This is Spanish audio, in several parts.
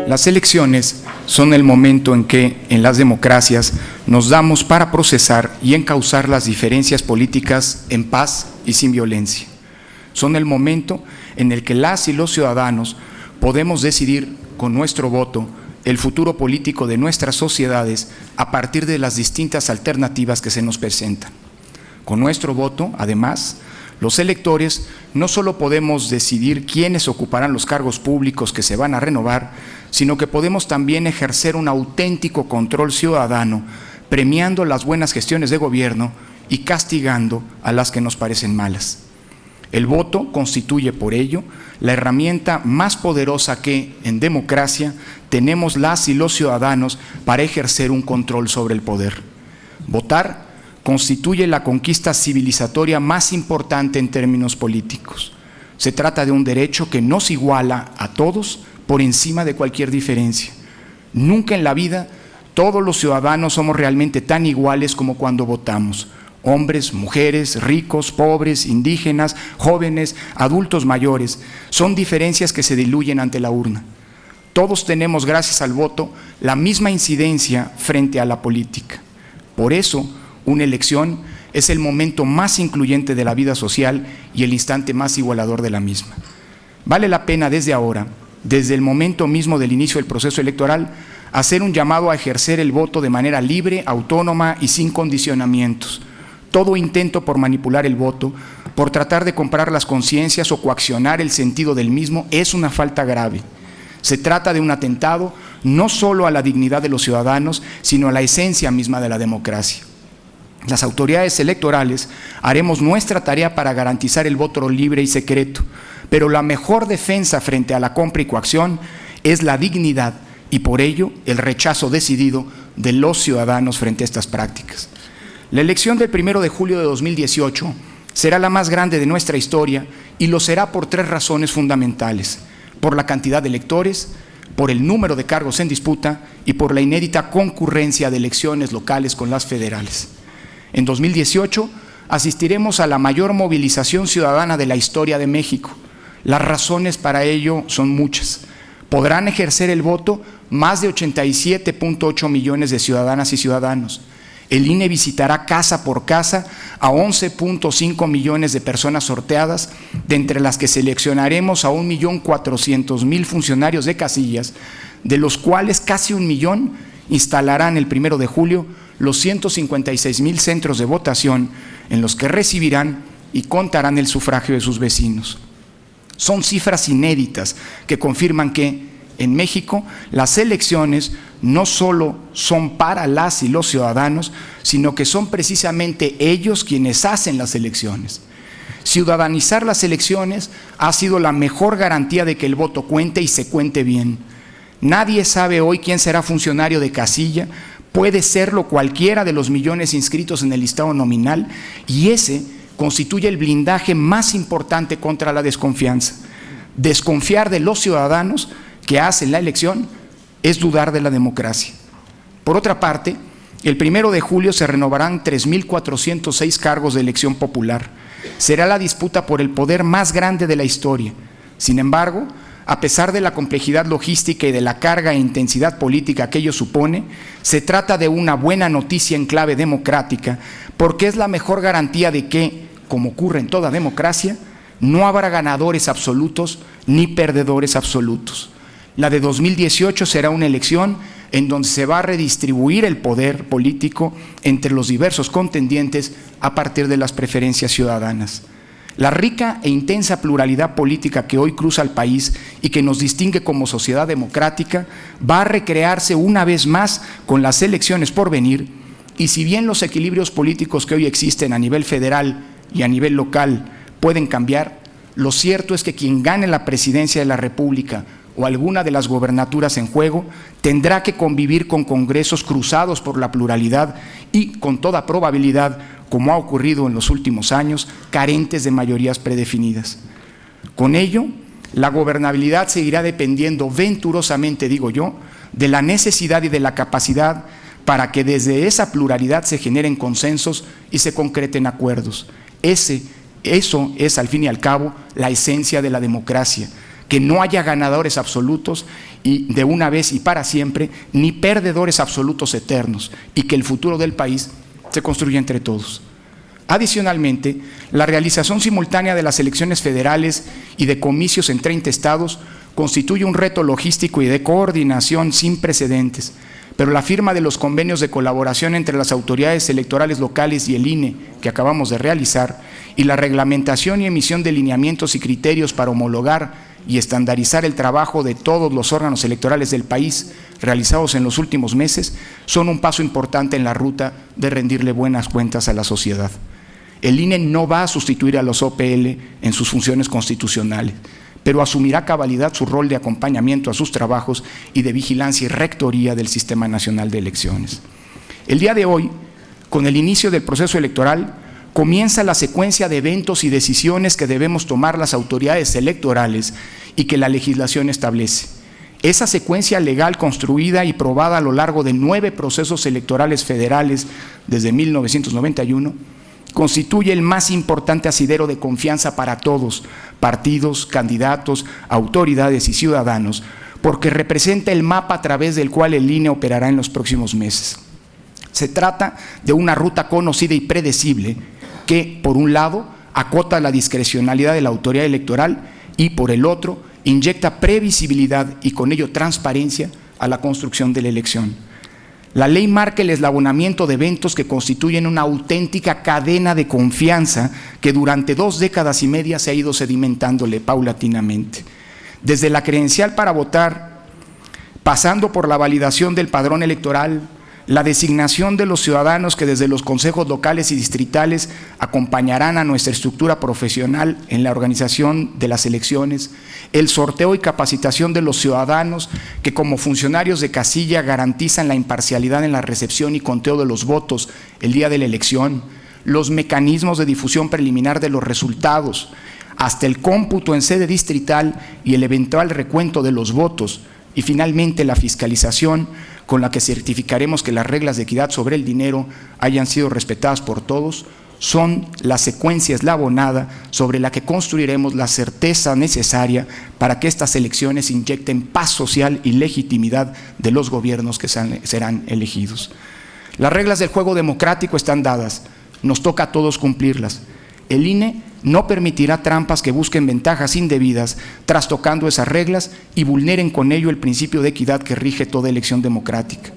Las elecciones son el momento en que, en las democracias, nos damos para procesar y encauzar las diferencias políticas en paz y sin violencia. Son el momento en el que las y los ciudadanos podemos decidir con nuestro voto el futuro político de nuestras sociedades a partir de las distintas alternativas que se nos presentan. Con nuestro voto, además, los electores no solo podemos decidir quiénes ocuparán los cargos públicos que se van a renovar, sino que podemos también ejercer un auténtico control ciudadano, premiando las buenas gestiones de gobierno y castigando a las que nos parecen malas. El voto constituye, por ello, la herramienta más poderosa que, en democracia, tenemos las y los ciudadanos para ejercer un control sobre el poder. Votar constituye la conquista civilizatoria más importante en términos políticos. Se trata de un derecho que nos iguala a todos por encima de cualquier diferencia. Nunca en la vida todos los ciudadanos somos realmente tan iguales como cuando votamos. Hombres, mujeres, ricos, pobres, indígenas, jóvenes, adultos mayores, son diferencias que se diluyen ante la urna. Todos tenemos, gracias al voto, la misma incidencia frente a la política. Por eso, una elección es el momento más incluyente de la vida social y el instante más igualador de la misma. Vale la pena desde ahora, desde el momento mismo del inicio del proceso electoral, hacer un llamado a ejercer el voto de manera libre, autónoma y sin condicionamientos. Todo intento por manipular el voto, por tratar de comprar las conciencias o coaccionar el sentido del mismo es una falta grave. Se trata de un atentado no solo a la dignidad de los ciudadanos, sino a la esencia misma de la democracia. Las autoridades electorales haremos nuestra tarea para garantizar el voto libre y secreto, pero la mejor defensa frente a la compra y coacción es la dignidad y por ello el rechazo decidido de los ciudadanos frente a estas prácticas. La elección del 1 de julio de 2018 será la más grande de nuestra historia y lo será por tres razones fundamentales: por la cantidad de electores, por el número de cargos en disputa y por la inédita concurrencia de elecciones locales con las federales. En 2018 asistiremos a la mayor movilización ciudadana de la historia de México. Las razones para ello son muchas. Podrán ejercer el voto más de 87.8 millones de ciudadanas y ciudadanos. El INE visitará casa por casa a 11.5 millones de personas sorteadas, de entre las que seleccionaremos a 1.400.000 funcionarios de casillas, de los cuales casi 1 millón instalarán el 1 de julio los 156.000 centros de votación en los que recibirán y contarán el sufragio de sus vecinos. Son cifras inéditas que confirman que, en México, las elecciones no solo son para las y los ciudadanos, sino que son precisamente ellos quienes hacen las elecciones. Ciudadanizar las elecciones ha sido la mejor garantía de que el voto cuente y se cuente bien. Nadie sabe hoy quién será funcionario de casilla, puede serlo cualquiera de los millones inscritos en el listado nominal, y ese constituye el blindaje más importante contra la desconfianza. Desconfiar de los ciudadanos que hacen la elección es dudar de la democracia. Por otra parte, el 1 de julio se renovarán 3.406 cargos de elección popular. Será la disputa por el poder más grande de la historia. Sin embargo, a pesar de la complejidad logística y de la carga e intensidad política que ello supone, se trata de una buena noticia en clave democrática, porque es la mejor garantía de que, como ocurre en toda democracia, no habrá ganadores absolutos ni perdedores absolutos. La de 2018 será una elección en donde se va a redistribuir el poder político entre los diversos contendientes a partir de las preferencias ciudadanas. La rica e intensa pluralidad política que hoy cruza el país y que nos distingue como sociedad democrática va a recrearse una vez más con las elecciones por venir, y si bien los equilibrios políticos que hoy existen a nivel federal y a nivel local pueden cambiar, lo cierto es que quien gane la presidencia de la República o alguna de las gobernaturas en juego tendrá que convivir con congresos cruzados por la pluralidad y, con toda probabilidad, como ha ocurrido en los últimos años, carentes de mayorías predefinidas. Con ello, la gobernabilidad seguirá dependiendo venturosamente, digo yo, de la necesidad y de la capacidad para que desde esa pluralidad se generen consensos y se concreten acuerdos. Ese Eso es, al fin y al cabo, la esencia de la democracia, que no haya ganadores absolutos y de una vez y para siempre, ni perdedores absolutos eternos, y que el futuro del país se construya entre todos. Adicionalmente, la realización simultánea de las elecciones federales y de comicios en 30 estados constituye un reto logístico y de coordinación sin precedentes, pero la firma de los convenios de colaboración entre las autoridades electorales locales y el INE que acabamos de realizar, y la reglamentación y emisión de lineamientos y criterios para homologar y estandarizar el trabajo de todos los órganos electorales del país realizados en los últimos meses, son un paso importante en la ruta de rendirle buenas cuentas a la sociedad. El INE no va a sustituir a los OPL en sus funciones constitucionales, pero asumirá a cabalidad su rol de acompañamiento a sus trabajos y de vigilancia y rectoría del Sistema Nacional de Elecciones. El día de hoy, con el inicio del proceso electoral, comienza la secuencia de eventos y decisiones que debemos tomar las autoridades electorales y que la legislación establece. Esa secuencia legal construida y probada a lo largo de 9 procesos electorales federales desde 1991, constituye el más importante asidero de confianza para todos, partidos, candidatos, autoridades y ciudadanos, porque representa el mapa a través del cual el INE operará en los próximos meses. Se trata de una ruta conocida y predecible que, por un lado, acota la discrecionalidad de la autoridad electoral y, por el otro, inyecta previsibilidad y con ello transparencia a la construcción de la elección. La ley marca el eslabonamiento de eventos que constituyen una auténtica cadena de confianza que durante 2 décadas y media se ha ido sedimentándole paulatinamente. Desde la credencial para votar, pasando por la validación del padrón electoral, la designación de los ciudadanos que desde los consejos locales y distritales acompañarán a nuestra estructura profesional en la organización de las elecciones, el sorteo y capacitación de los ciudadanos que como funcionarios de casilla garantizan la imparcialidad en la recepción y conteo de los votos el día de la elección, los mecanismos de difusión preliminar de los resultados, hasta el cómputo en sede distrital y el eventual recuento de los votos, y finalmente la fiscalización con la que certificaremos que las reglas de equidad sobre el dinero hayan sido respetadas por todos, son la secuencia eslabonada sobre la que construiremos la certeza necesaria para que estas elecciones inyecten paz social y legitimidad de los gobiernos que serán elegidos. Las reglas del juego democrático están dadas, nos toca a todos cumplirlas. El INE no permitirá trampas que busquen ventajas indebidas, trastocando esas reglas y vulneren con ello el principio de equidad que rige toda elección democrática.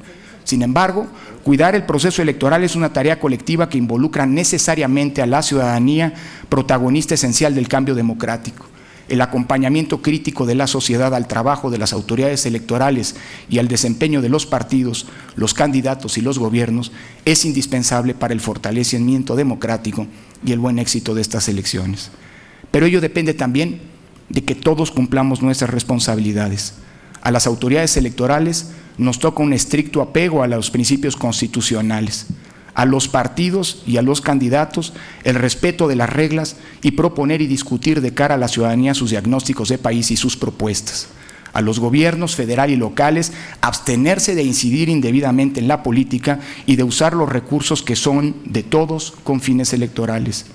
Sin embargo, cuidar el proceso electoral es una tarea colectiva que involucra necesariamente a la ciudadanía, protagonista esencial del cambio democrático. El acompañamiento crítico de la sociedad al trabajo de las autoridades electorales y al desempeño de los partidos, los candidatos y los gobiernos es indispensable para el fortalecimiento democrático y el buen éxito de estas elecciones. Pero ello depende también de que todos cumplamos nuestras responsabilidades. A las autoridades electorales nos toca un estricto apego a los principios constitucionales, a los partidos y a los candidatos el respeto de las reglas y proponer y discutir de cara a la ciudadanía sus diagnósticos de país y sus propuestas. A los gobiernos federal y locales abstenerse de incidir indebidamente en la política y de usar los recursos que son de todos con fines electorales.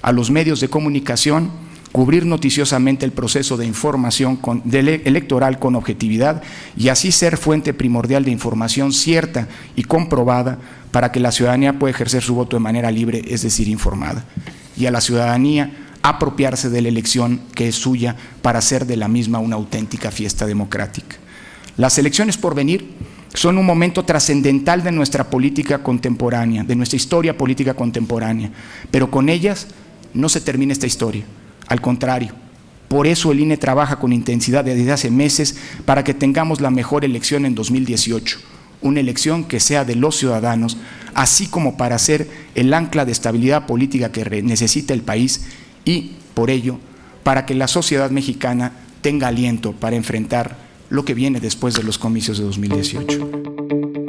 A los medios de comunicación cubrir noticiosamente el proceso de información electoral con objetividad y así ser fuente primordial de información cierta y comprobada para que la ciudadanía pueda ejercer su voto de manera libre, es decir, informada. Y a la ciudadanía apropiarse de la elección que es suya para hacer de la misma una auténtica fiesta democrática. Las elecciones por venir son un momento trascendental de nuestra política contemporánea, de nuestra historia política contemporánea, pero con ellas no se termina esta historia. Al contrario, por eso el INE trabaja con intensidad desde hace meses para que tengamos la mejor elección en 2018, una elección que sea de los ciudadanos, así como para ser el ancla de estabilidad política que necesita el país y, por ello, para que la sociedad mexicana tenga aliento para enfrentar lo que viene después de los comicios de 2018.